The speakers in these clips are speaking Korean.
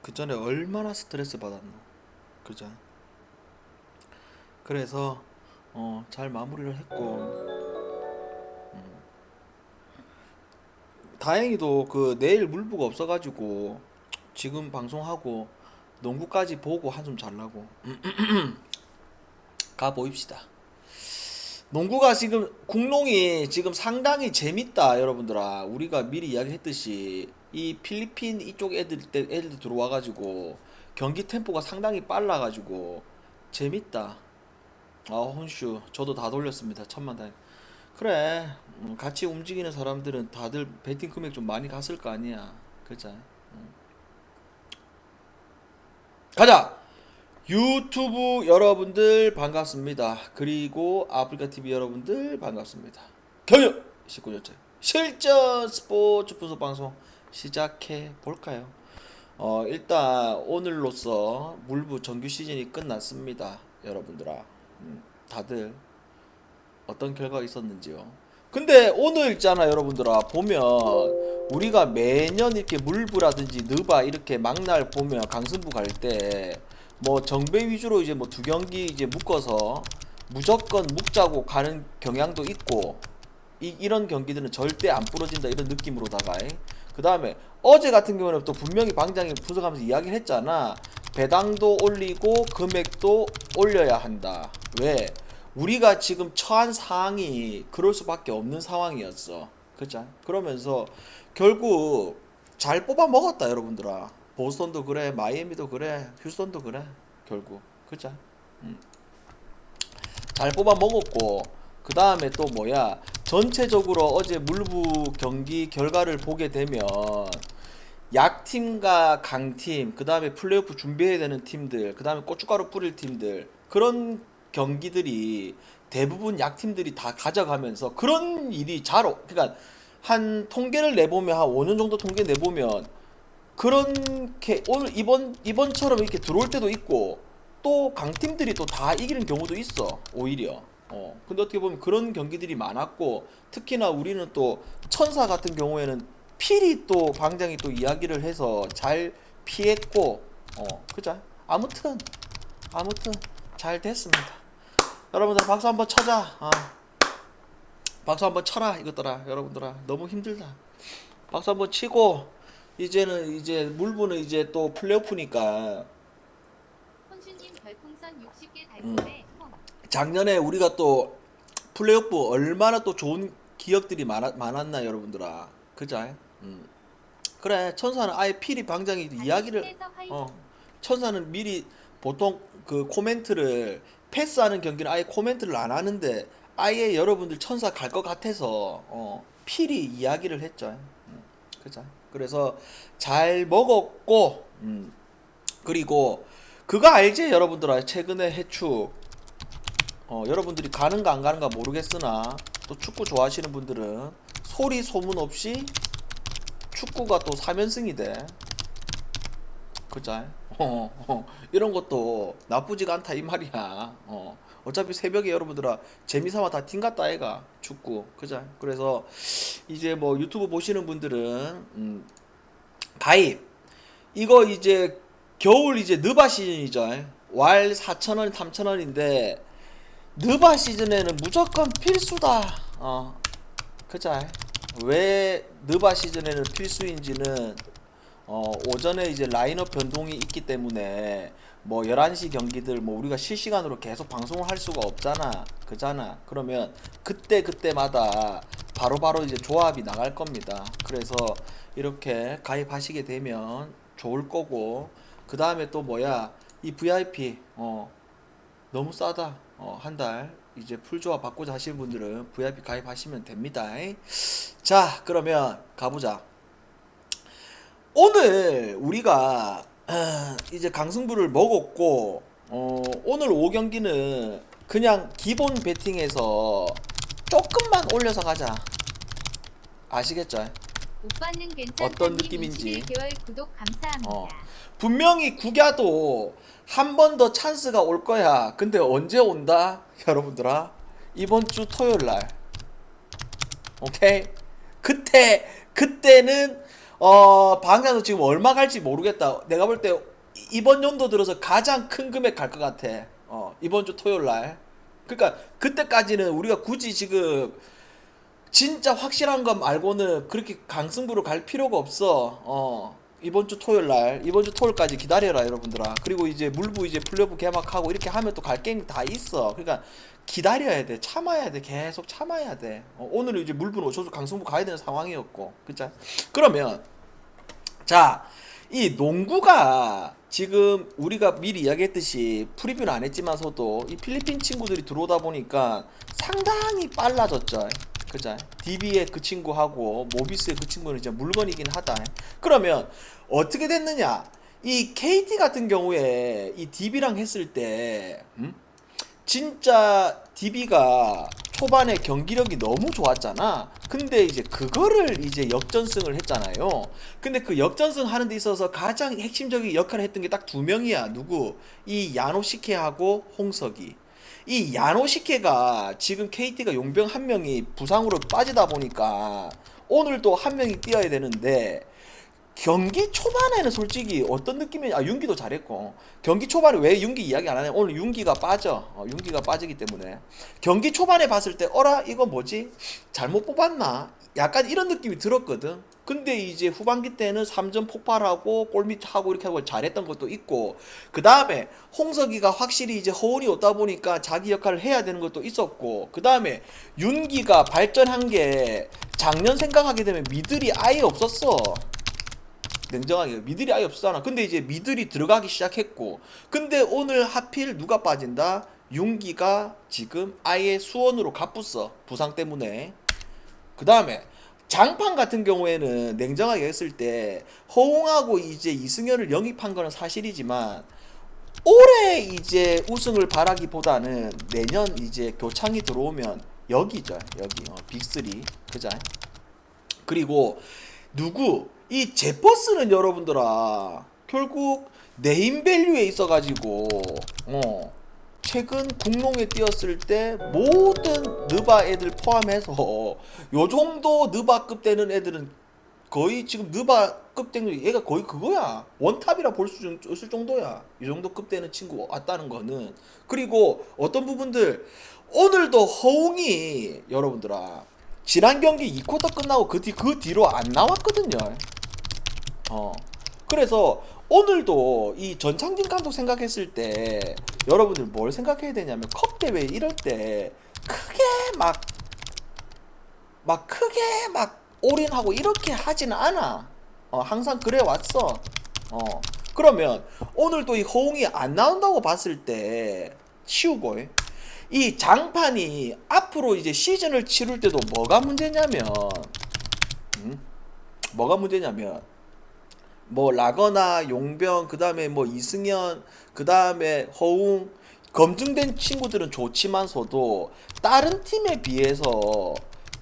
그 전에 얼마나 스트레스 받았노. 그죠? 그래서 잘 마무리를 했고, 다행히도 그 내일 물부가 없어가지고 지금 방송하고 농구까지 보고 한숨 잘라고 가 보입시다. 농구가 지금 국농이 지금 상당히 재밌다 여러분들아. 우리가 미리 이야기했듯이 이 필리핀 이쪽 애들 들어와가지고 경기 템포가 상당히 빨라가지고 재밌다. 아 혼슈 저도 다 돌렸습니다. 천만 다행. 그래, 같이 움직이는 사람들은 다들 베팅 금액 좀 많이 갔을 거 아니야. 그자. 가자. 유튜브 여러분들 반갑습니다. 그리고 아프리카 TV 여러분들 반갑습니다. 경유 19년째 실전 스포츠 분석 방송 시작해 볼까요? 일단 오늘로써 물부 정규 시즌이 끝났습니다. 여러분들아, 다들 어떤 결과가 있었는지요? 근데 오늘 있잖아 여러분들아, 보면 우리가 매년 이렇게 물부라든지 느바 이렇게 막날 보면 강승부 갈 때 뭐 정배 위주로 이제 뭐 두 경기 이제 묶어서 무조건 묶자고 가는 경향도 있고, 이런 경기들은 절대 안 부러진다 이런 느낌으로다가, 그 다음에 어제 같은 경우는 또 분명히 방장이 분석하면서 이야기를 했잖아. 배당도 올리고 금액도 올려야 한다. 왜? 우리가 지금 처한 상황이 그럴 수밖에 없는 상황이었어. 그죠? 그러면서 결국 잘 뽑아 먹었다 여러분들아. 보스턴도 그래, 마이애미도 그래, 휴스턴도 그래. 결국 그죠? 음. 잘 뽑아 먹었고, 그 다음에 또 뭐야, 전체적으로 어제 물부 경기 결과를 보게 되면 약팀과 강팀, 그 다음에 플레이오프 준비해야 되는 팀들, 그 다음에 고춧가루 뿌릴 팀들, 그런 경기들이 대부분 약팀들이 다 가져가면서 그런 일이 그러니까 한 통계를 내보면 한 5년 정도 통계 내보면 그렇게 오늘 이번처럼 이렇게 들어올 때도 있고, 또 강팀들이 또 다 이기는 경우도 있어 오히려. 근데 어떻게 보면 그런 경기들이 많았고, 특히나 우리는 또 천사 같은 경우에는 필히 또 방장이 또 이야기를 해서 잘 피했고, 그죠? 아무튼 잘 됐습니다. 여러분들 박수 한번 쳐자. 박수 한번 쳐라 이것들아. 여러분들아 너무 힘들다. 박수 한번 치고, 이제는 이제 물부는 이제 또 플레이오프니까. 혼슈님 별풍선 60개 음, 달콤해. 작년에 우리가 또 플레이오프 얼마나 또 좋은 기억들이 많았나 여러분들아. 그자? 그래, 천사는 아예 필히 방장이 이야기를, 해서 화이팅. 천사는 미리 보통 그 코멘트를, 패스하는 경기는 아예 코멘트를 안 하는데 아예 여러분들 천사 갈 것 같아서 필히 이야기를 했죠. 그죠? 그래서 잘 먹었고, 그리고 그거 알지 여러분들아, 최근에 해축, 여러분들이 가는가 안 가는가 모르겠으나 또 축구 좋아하시는 분들은 소리 소문 없이 축구가 또 3연승이 돼. 그자? 이런 것도 나쁘지가 않다 이 말이야. 어차피 새벽에 여러분들아 재미삼아 다 팀 같다 애가 축구. 그자? 그래서 이제 뭐 유튜브 보시는 분들은 가입, 이거 이제 겨울 이제 느바 시즌이죠. 왈 4,000원 3,000원인데 느바 시즌에는 무조건 필수다. 그자? 왜 느바 시즌에는 필수인지는, 오전에 이제 라인업 변동이 있기 때문에 뭐 11시 경기들 뭐 우리가 실시간으로 계속 방송을 할 수가 없잖아. 그잖아. 그러면 그때마다 바로바로 이제 조합이 나갈 겁니다. 그래서 이렇게 가입하시게 되면 좋을 거고, 그 다음에 또 뭐야, 이 VIP 너무 싸다. 한 달 이제 풀조합 받고자 하시는 분들은 VIP 가입하시면 됩니다. 자, 그러면 가보자. 오늘 우리가 이제 강승부를 먹었고, 오늘 5경기는 그냥 기본 베팅에서 조금만 올려서 가자. 아시겠죠? 오빠는 어떤 괜찮다님 느낌인지. 21개월 구독 감사합니다. 분명히 국야도 한 번 더 찬스가 올 거야. 근데 언제 온다? 여러분들아, 이번 주 토요일 날. 오케이? 그때는 방향은 지금 얼마 갈지 모르겠다. 내가 볼 때 이번 연도 들어서 가장 큰 금액 갈 것 같아. 이번 주 토요일 날. 그러니까 그때까지는 우리가 굳이 지금 진짜 확실한 것 말고는 그렇게 강승부로 갈 필요가 없어. 이번 주 토요일 날, 이번 주 토요일까지 기다려라 여러분들아. 그리고 이제 물부 이제 플레이오프 개막하고 이렇게 하면 또 갈 게임 다 있어. 그러니까 기다려야 돼, 참아야 돼, 계속 참아야 돼. 오늘은 이제 물부는 어쩌서 강승부 가야 되는 상황이었고, 그쵸? 그러면 자, 이 농구가 지금 우리가 미리 이야기했듯이 프리뷰는 안 했지만서도 이 필리핀 친구들이 들어오다 보니까 상당히 빨라졌죠. 그죠? DB의 그 친구하고 모비스의 그 친구는 이제 물건이긴 하다. 그러면 어떻게 됐느냐? 이 KT 같은 경우에 이 DB랑 했을 때 진짜 DB가 초반에 경기력이 너무 좋았잖아. 근데 이제 그거를 이제 역전승을 했잖아요. 근데 그 역전승 하는 데 있어서 가장 핵심적인 역할을 했던 게 딱 두 명이야. 누구? 이 야노시케하고 홍석이. 이 야노시케가 지금 KT가 용병 한 명이 부상으로 빠지다 보니까 오늘도 한 명이 뛰어야 되는데 경기 초반에는 솔직히 어떤 느낌이냐. 윤기도 잘했고 경기 초반에 왜 윤기 이야기 안 하냐. 오늘 윤기가 빠져. 윤기가 빠지기 때문에 경기 초반에 봤을 때 어라 이거 뭐지 잘못 뽑았나 약간 이런 느낌이 들었거든. 근데 이제 후반기 때는 3점 폭발하고 골밑하고 이렇게 하고 잘했던 것도 있고, 그 다음에 홍석이가 확실히 이제 허운이 없다 보니까 자기 역할을 해야 되는 것도 있었고, 그 다음에 윤기가 발전한 게 작년 생각하게 되면 미들이 아예 없었어. 냉정하게 미들이 아예 없었잖아. 근데 이제 미들이 들어가기 시작했고, 근데 오늘 하필 누가 빠진다? 윤기가 지금 아예 수원으로 갑붙어 부상 때문에. 그 다음에 장판 같은 경우에는 냉정하게 했을 때 허웅하고 이제 이승현을 영입한 거는 사실이지만 올해 이제 우승을 바라기보다는 내년 이제 교창이 들어오면 여기죠. 여기 빅3 그자. 그리고 누구 이 제퍼스는 여러분들아 결국 네임밸류에 있어가지고 최근 국농에 뛰었을 때 모든 느바 애들 포함해서 요 정도 느바급 되는 애들은 거의 지금 느바급 되는 얘가 거의 그거야. 원탑이라 볼 수 있을 정도야. 이 정도 급 되는 친구 왔다는 거는. 그리고 어떤 부분들 오늘도 허웅이 여러분들아 지난 경기 2쿼터 끝나고 그 뒤로 안 나왔거든요. 그래서 오늘도 이 전창진 감독 생각했을 때 여러분들 뭘 생각해야 되냐면 컵 대회 이럴 때 크게 막 크게 막 올인하고 이렇게 하지는 않아. 항상 그래 왔어. 그러면 오늘도 이 허웅이 안 나온다고 봤을 때 치우고 이 장판이 앞으로 이제 시즌을 치룰 때도 뭐가 문제냐면 뭐 라거나 용병 그 다음에 뭐 이승현 그 다음에 허웅 검증된 친구들은 좋지만서도 다른 팀에 비해서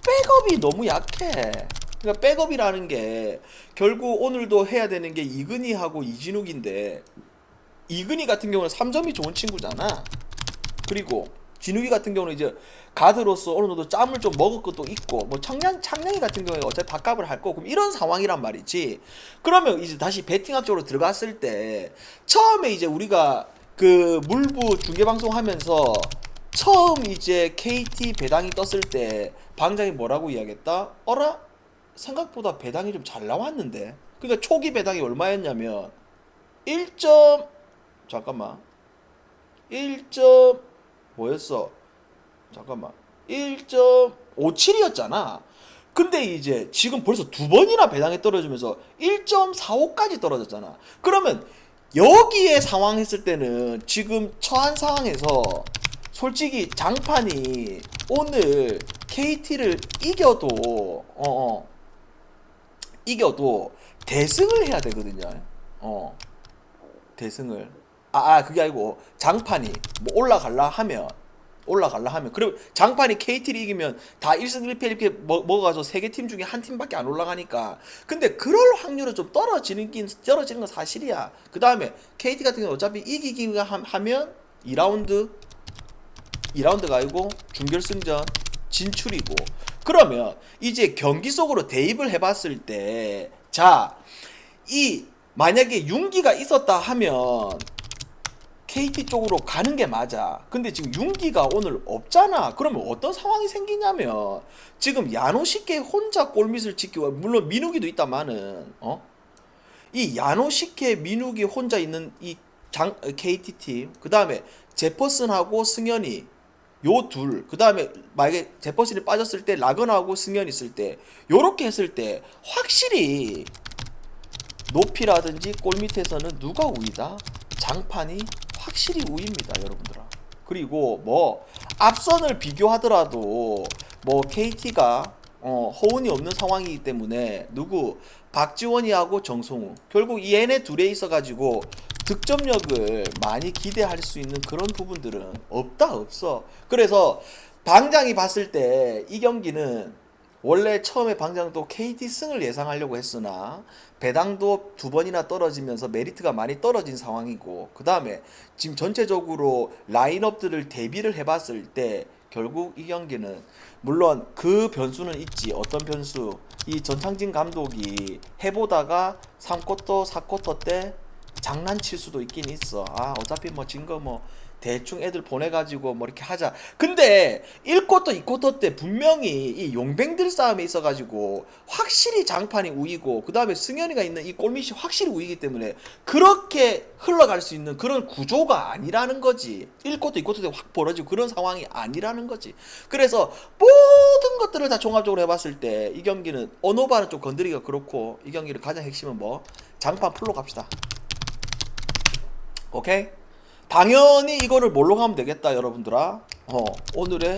백업이 너무 약해. 그러니까 백업이라는 게 결국 오늘도 해야 되는 게 이근희하고 이진욱인데 이근희 같은 경우는 3점이 좋은 친구잖아. 그리고 진욱이 같은 경우는 이제 가드로서 어느 정도 짬을 좀 먹을 것도 있고 뭐 창량이 같은 경우에 어차피 바값을 할 거고 그럼 이런 상황이란 말이지. 그러면 이제 다시 베팅학 쪽으로 들어갔을 때 처음에 이제 우리가 그 물부 중계방송 하면서 처음 이제 KT 배당이 떴을 때 방장이 뭐라고 이야기했다? 어라? 생각보다 배당이 좀 잘 나왔는데. 그러니까 초기 배당이 얼마였냐면 1. 잠깐만 1. 뭐였어? 잠깐만 1.57이었잖아. 근데 이제 지금 벌써 두 번이나 배당이 떨어지면서 1.45까지 떨어졌잖아. 그러면 여기에 상황했을 때는 지금 처한 상황에서 솔직히 장판이 오늘 KT를 이겨도 대승을 해야 되거든요. 대승을 그게 아니고 장판이 뭐 올라갈라 하면 그리고 장판이 KT를 이기면 다 1승 1패 이렇게 먹어가지고 세 개 팀 중에 한 팀밖에 안 올라가니까. 근데 그럴 확률은 좀 떨어지는 건 사실이야. 그 다음에 KT 같은 경우는 어차피 이기기가 하면 2라운드가 아니고 준결승전 진출이고. 그러면 이제 경기 속으로 대입을 해봤을 때 자, 이 만약에 윤기가 있었다 하면 KT 쪽으로 가는 게 맞아. 근데 지금 윤기가 오늘 없잖아. 그러면 어떤 상황이 생기냐면 지금 야노시케 혼자 골밑을 지키고, 물론 민욱이도 있다마는 이 야노시케 민욱이 혼자 있는 이 KT 팀, 그 다음에 제퍼슨하고 승현이 요 둘, 그 다음에 만약에 제퍼슨이 빠졌을 때 라건하고 승현이 있을 때, 요렇게 했을 때 확실히 높이라든지 골 밑에서는 누가 우위다? 장판이 확실히 우위입니다, 여러분들아. 그리고 뭐 앞선을 비교하더라도 뭐 KT가 허운이 없는 상황이기 때문에 누구 박지원이하고 정성우, 결국 얘네 둘에 있어가지고 득점력을 많이 기대할 수 있는 그런 부분들은 없어. 그래서 방장이 봤을 때 이 경기는 원래 처음에 방장도 KT 승을 예상하려고 했으나 배당도 2번이나 떨어지면서 메리트가 많이 떨어진 상황이고, 그 다음에 지금 전체적으로 라인업들을 대비를 해봤을 때 결국 이 경기는, 물론 그 변수는 있지. 어떤 변수? 이 전창진 감독이 해보다가 3쿼터 4쿼터 때 장난칠 수도 있긴 있어. 아, 어차피 뭐 진 거 뭐 대충 애들 보내가지고 뭐 이렇게 하자. 근데 1쿼터 2쿼터 때 분명히 이 용병들 싸움에 있어가지고 확실히 장판이 우위고, 그 다음에 승현이가 있는 이 골밑이 확실히 우위기 때문에 그렇게 흘러갈 수 있는 그런 구조가 아니라는 거지. 1쿼터 2쿼터 때 확 벌어지고 그런 상황이 아니라는 거지. 그래서 모든 것들을 다 종합적으로 해봤을 때 이 경기는 언어바는 좀 건드리기가 그렇고, 이 경기를 가장 핵심은 뭐 장판 풀로 갑시다. 오케이? 당연히 이거를 뭘로 가면 되겠다, 여러분들아. 오늘의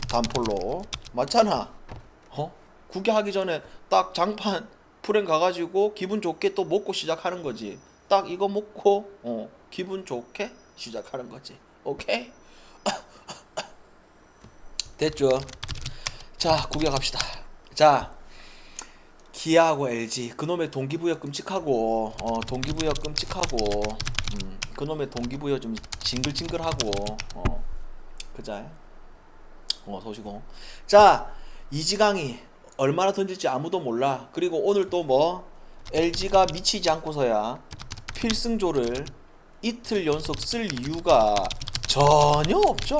단폴로 맞잖아. 구경하기 전에 딱 장판 풀엔 가가지고 기분 좋게 또 먹고 시작하는 거지. 딱 이거 먹고 기분 좋게 시작하는 거지. 오케이? 됐죠? 자, 구경합시다. 자, 기아하고 LG 그놈의 동기부여 끔찍하고, 그놈의 동기부여 좀 징글징글하고, 그자 소시고. 자, 이지강이 얼마나 던질지 아무도 몰라. 그리고 오늘 또 뭐 LG가 미치지 않고서야 필승조를 이틀 연속 쓸 이유가 전혀 없죠.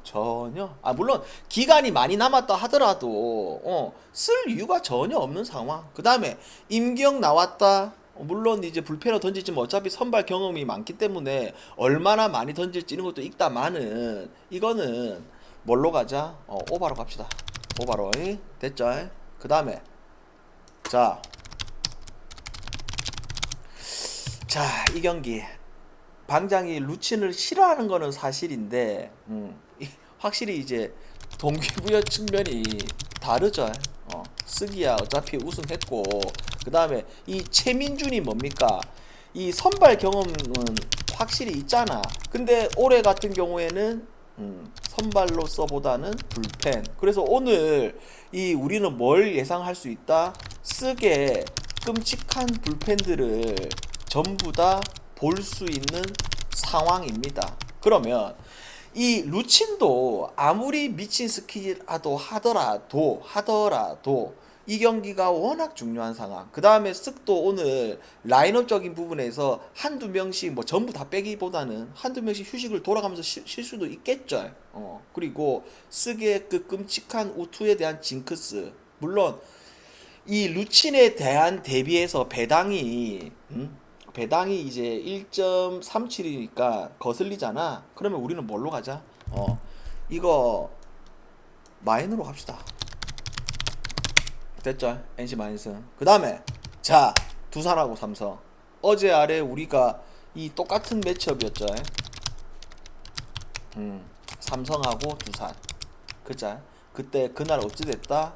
전혀. 아, 물론 기간이 많이 남았다 하더라도 쓸 이유가 전혀 없는 상황. 그 다음에 임기영 나왔다. 물론 이제 불펜으로 던지지만 어차피 선발 경험이 많기 때문에 얼마나 많이 던질지 이런 것도 있다마는, 이거는 뭘로 가자? 오바로 갑시다. 오바로. 됐죠? 그 다음에 자, 이 경기 방장이 루친을 싫어하는 거는 사실인데, 확실히 이제 동기부여 측면이 다르죠. 쓰기야 어차피 우승했고, 그 다음에 이 최민준이 뭡니까? 이 선발 경험은 확실히 있잖아. 근데 올해 같은 경우에는 선발로서보다는 불펜. 그래서 오늘 이 우리는 뭘 예상할 수 있다? 쓰게 끔찍한 불펜들을 전부 다 볼 수 있는 상황입니다. 그러면 이 루친도 아무리 미친 스킬이라도 하더라도 이 경기가 워낙 중요한 상황. 그 다음에 쓱도 오늘 라인업적인 부분에서 한두 명씩 뭐 전부 다 빼기보다는 한두 명씩 휴식을 돌아가면서 쉴 수도 있겠죠. 그리고 쓱의 그 끔찍한 우투에 대한 징크스. 물론 이 루친에 대한 대비해서 배당이 이제 1.37이니까 거슬리잖아. 그러면 우리는 뭘로 가자? 이거 마이너로 갑시다. 됐죠? NC 마이너스. 그 다음에 자, 두산하고 삼성. 어제 아래 우리가 이 똑같은 매치업이었죠. 삼성하고 두산. 그자. 그때 그날 어찌됐다?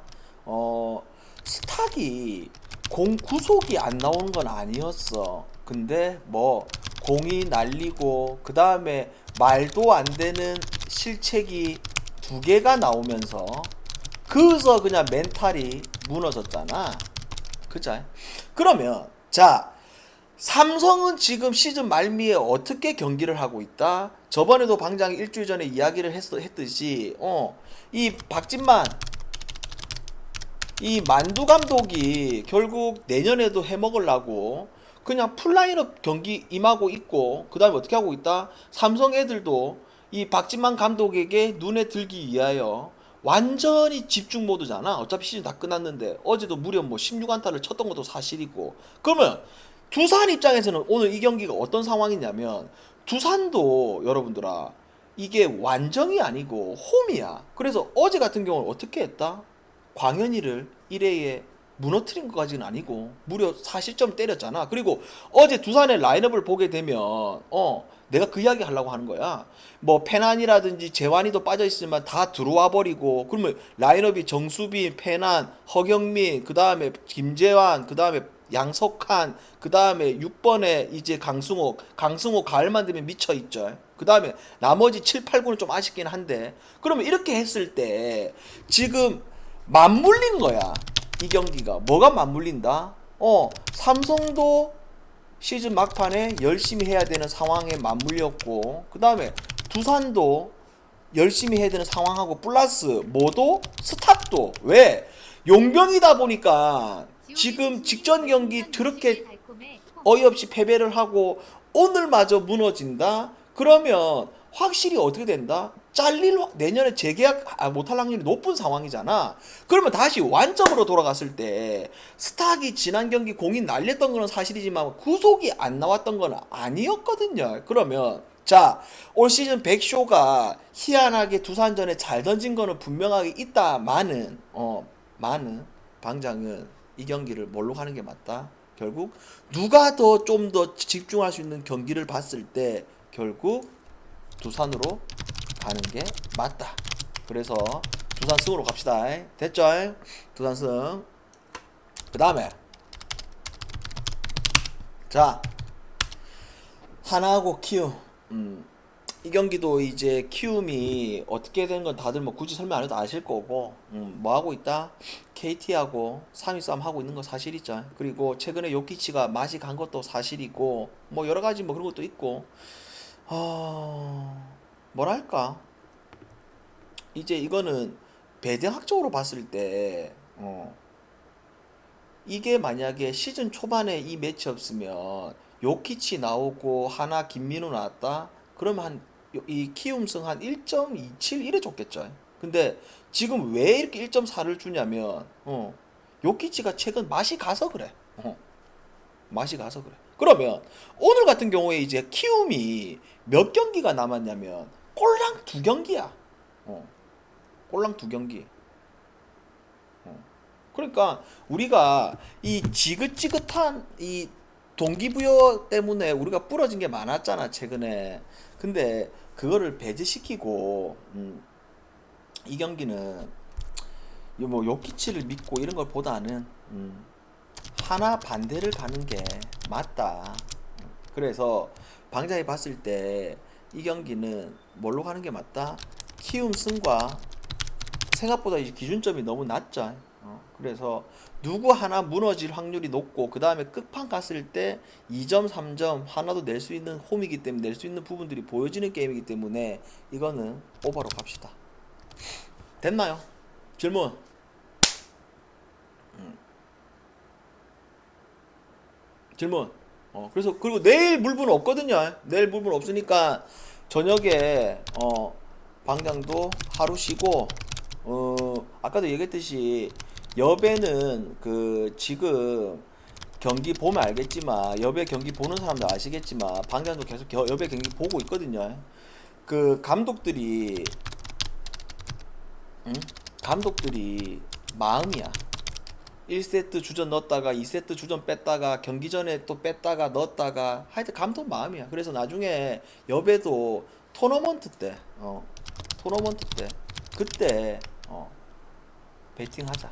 스탁이 공 구속이 안 나오는 건 아니었어. 근데 뭐 공이 날리고, 그 다음에 말도 안 되는 실책이 2개가 나오면서 그래서 그냥 멘탈이 무너졌잖아. 그자. 그러면 자, 삼성은 지금 시즌 말미에 어떻게 경기를 하고 있다? 저번에도 방장이 일주일 전에 이야기를 했듯이 이 박진만 이 만두 감독이 결국 내년에도 해먹으려고 그냥 풀라인업 경기 임하고 있고, 그 다음에 어떻게 하고 있다? 삼성 애들도 이 박진만 감독에게 눈에 들기 위하여 완전히 집중 모드잖아. 어차피 시즌 다 끝났는데 어제도 무려 뭐 16안타를 쳤던 것도 사실이고. 그러면 두산 입장에서는 오늘 이 경기가 어떤 상황이냐면, 두산도 여러분들아 이게 완정이 아니고 홈이야. 그래서 어제 같은 경우는 어떻게 했다? 광현이를 1회에 무너뜨린 것까지는 아니고 무려 40점 때렸잖아. 그리고 어제 두산의 라인업을 보게 되면 내가 그 이야기 하려고 하는 거야. 뭐 페난이라든지 재환이도 빠져있으면 다 들어와 버리고, 그러면 라인업이 정수빈, 페난, 허경민, 그 다음에 김재환, 그 다음에 양석환, 그 다음에 6번에 이제 강승호 가을만 되면 미쳐있죠. 그 다음에 나머지 7, 8, 9는 좀 아쉽긴 한데, 그러면 이렇게 했을 때 지금 맞물린 거야. 이 경기가 뭐가 맞물린다? 삼성도 시즌 막판에 열심히 해야 되는 상황에 맞물렸고, 그 다음에 두산도 열심히 해야 되는 상황하고, 플러스 뭐도 스탑도. 왜? 용병이다 보니까 지금 직전 경기 그렇게 어이없이 패배를 하고 오늘마저 무너진다? 그러면 확실히 어떻게 된다? 내년에 재계약 못할 확률이 높은 상황이잖아. 그러면 다시 완점으로 돌아갔을 때 스탁이 지난 경기 공이 날렸던 거는 사실이지만 구속이 안 나왔던 건 아니었거든요. 그러면 자, 올 시즌 백쇼가 희한하게 두산전에 잘 던진 거는 분명하게 있다마는 많은 방장은 이 경기를 뭘로 가는 게 맞다? 결국 누가 더 좀 더 집중할 수 있는 경기를 봤을 때 결국 두산으로 가는 게 맞다. 그래서 두산 승으로 갑시다. 됐죠? 두산 승. 그 다음에 자, 하나하고 키움. 이 경기도 이제 키움이 어떻게 되는 건 다들 뭐 굳이 설명 안 해도 아실 거고, 뭐 하고 있다? KT하고 3위 싸움 하고 있는 거 사실이죠. 그리고 최근에 요키치가 맛이 간 것도 사실이고, 뭐 여러 가지 뭐 그런 것도 있고, 뭐랄까, 이제 이거는 배당학적으로 봤을 때 이게 만약에 시즌 초반에 이 매치 없으면 요키치 나오고 하나 김민우 나왔다 그러면 이 키움승 한 1.27 이래 줬겠죠. 근데 지금 왜 이렇게 1.4를 주냐면 요키치가 최근 맛이 가서 그래. 맛이 가서 그래. 그러면 오늘 같은 경우에 이제 키움이 몇 경기가 남았냐면 꼴랑 2경기야. 꼴랑 2경기. 그러니까 우리가 이 지긋지긋한 이 동기부여 때문에 우리가 부러진 게 많았잖아 최근에. 근데 그거를 배제시키고 이 경기는 뭐 요키치를 믿고 이런 걸 보다는 하나 반대를 가는 게 맞다. 그래서 방장이 봤을 때 이 경기는 뭘로 가는 게 맞다? 키움 승과 생각보다 이 기준점이 너무 낮죠. 그래서 누구 하나 무너질 확률이 높고, 그 다음에 끝판 갔을 때 2점, 3점 하나도 낼 수 있는 홈이기 때문에 낼 수 있는 부분들이 보여지는 게임이기 때문에 이거는 오버로 갑시다. 됐나요? 질문. 질문. 그래서 그리고 내일 물분 없거든요. 내일 물분 없으니까 저녁에 방장도 하루 쉬고, 아까도 얘기했듯이 여배는 그 지금 경기 보면 알겠지만, 여배 경기 보는 사람들 아시겠지만 방장도 계속 여배 경기 보고 있거든요. 그 감독들이 감독들이 마음이야. 1세트 주전 넣었다가 2세트 주전 뺐다가 경기 전에 또 뺐다가 넣었다가, 하여튼 감독 마음이야. 그래서 나중에 여배도 토너먼트 때 그때 배팅하자.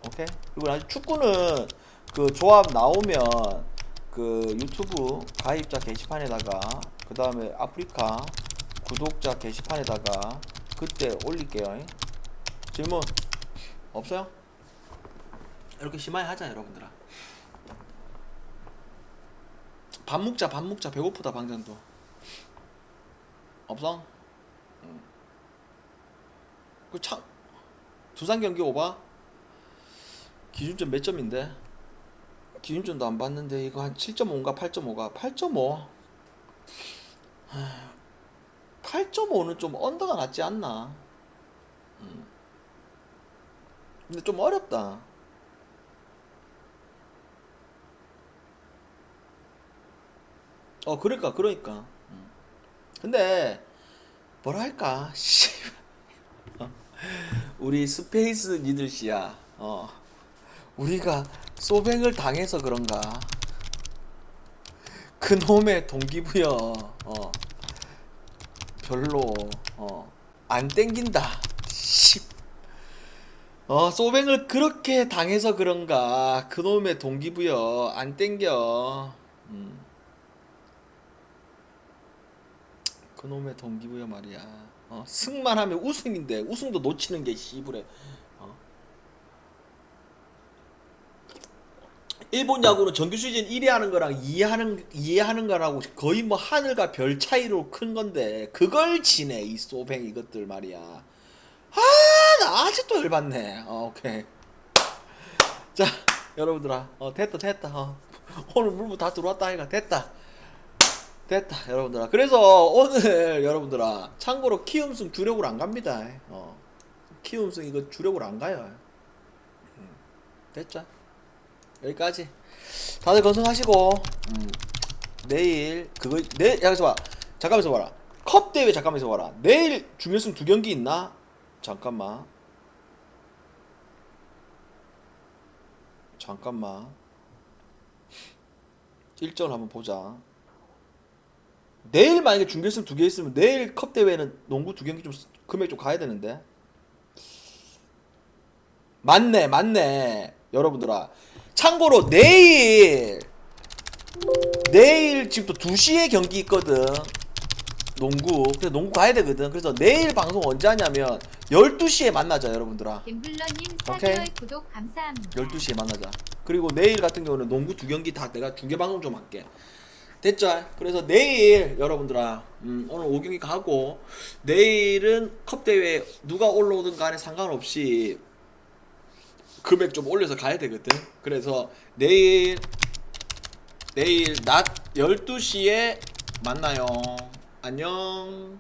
오케이? 그리고 나중에 축구는 그 조합 나오면 그 유튜브 가입자 게시판에다가, 그 다음에 아프리카 구독자 게시판에다가 그때 올릴게요. 질문 없어요? 이렇게 심하게 하자 여러분들아. 밥 먹자 배고프다. 방장도 없어? 두산 경기 오바? 기준점 몇 점인데? 기준점도 안 봤는데 이거 한 7.5인가 8.5가 8.5. 8.5는 좀 언더가 낫지 않나? 근데 좀 어렵다. 그러니까. 근데 뭐랄까, 씨, 우리 스페이스 니들씨야. 우리가 소뱅을 당해서 그런가? 그놈의 동기부여. 별로 안 땡긴다. 씨. 소뱅을 그렇게 당해서 그런가? 그놈의 동기부여 안 땡겨. 그놈의 동기부여 말이야. 승만 하면 우승인데 우승도 놓치는 게 씨부래. 일본 야구는 정규 시즌 1위 하는 거랑 2위 하는 거라고 거의 뭐 하늘과 별 차이로 큰 건데 그걸 지네 이 소뱅 이것들 말이야. 나 아직도 열받네. 오케이. 자, 여러분들아, 됐다. 오늘 물부 다 들어왔다 아이가. 됐다 여러분들아. 그래서 오늘 여러분들아, 참고로 키움승 주력으로 안 갑니다. 키움승 이거 주력으로 안 가요. 됐죠? 여기까지. 다들 건승하시고, 내일 여기서 봐. 잠깐만 있어 봐라. 컵 대회 잠깐만 있어 봐라. 내일 준결승 2경기 있나? 잠깐만. 일정을 한번 보자. 내일 만약에 준결승 2개 있으면 내일 컵 대회는 농구 2경기 좀 금액 좀 가야 되는데. 맞네. 여러분들아. 참고로 내일 지금 또 2시에 경기 있거든. 그래서 농구 가야 되거든. 그래서 내일 방송 언제 하냐면 12시에 만나자 여러분들아. 갬블러님 오케이. 4개월 구독 감사합니다. 12시에 만나자. 그리고 내일 같은 경우는 농구 2경기 다 내가 중계 방송 좀 할게. 됐죠? 그래서 내일 여러분들아, 오늘 5경기 가고 내일은 컵대회 누가 올라오든 간에 상관없이 금액 좀 올려서 가야 되거든. 그래서 내일 낮 12시에 만나요. 안녕.